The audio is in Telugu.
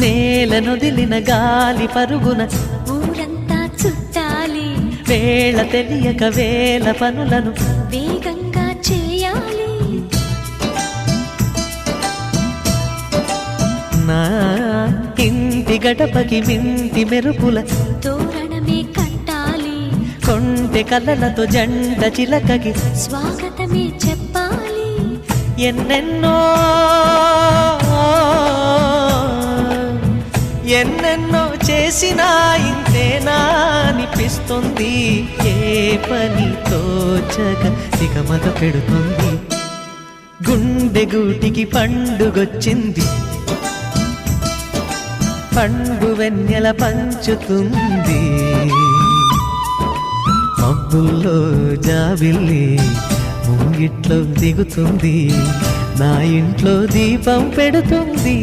నేలనొదిలిన గాలి పరుగున ఊరంతా చుట్టాలి, వేళ తెలియక వేల పనులను వేగంగా చేయాలి. నా ఇంటి గడపకి వింటి మెరుపుల తోరణమే కట్టాలి, కొంటె కలలతో జంట చిలకకి స్వాగతమే చెప్పాలి. ఎన్నెన్నో ఎన్నెన్నో చేసినా ఇంతేనా అనిపిస్తుంది. ఏ పని తోచక దిగమగ పెడుతుంది. గుండె గూటికి పండుగొచ్చింది, పండు వెన్నెల పంచుతుంది. మబ్బుల్లో జాబిల్లి ముంగిట్లో దిగుతుంది, నా ఇంట్లో దీపం పెడుతుంది.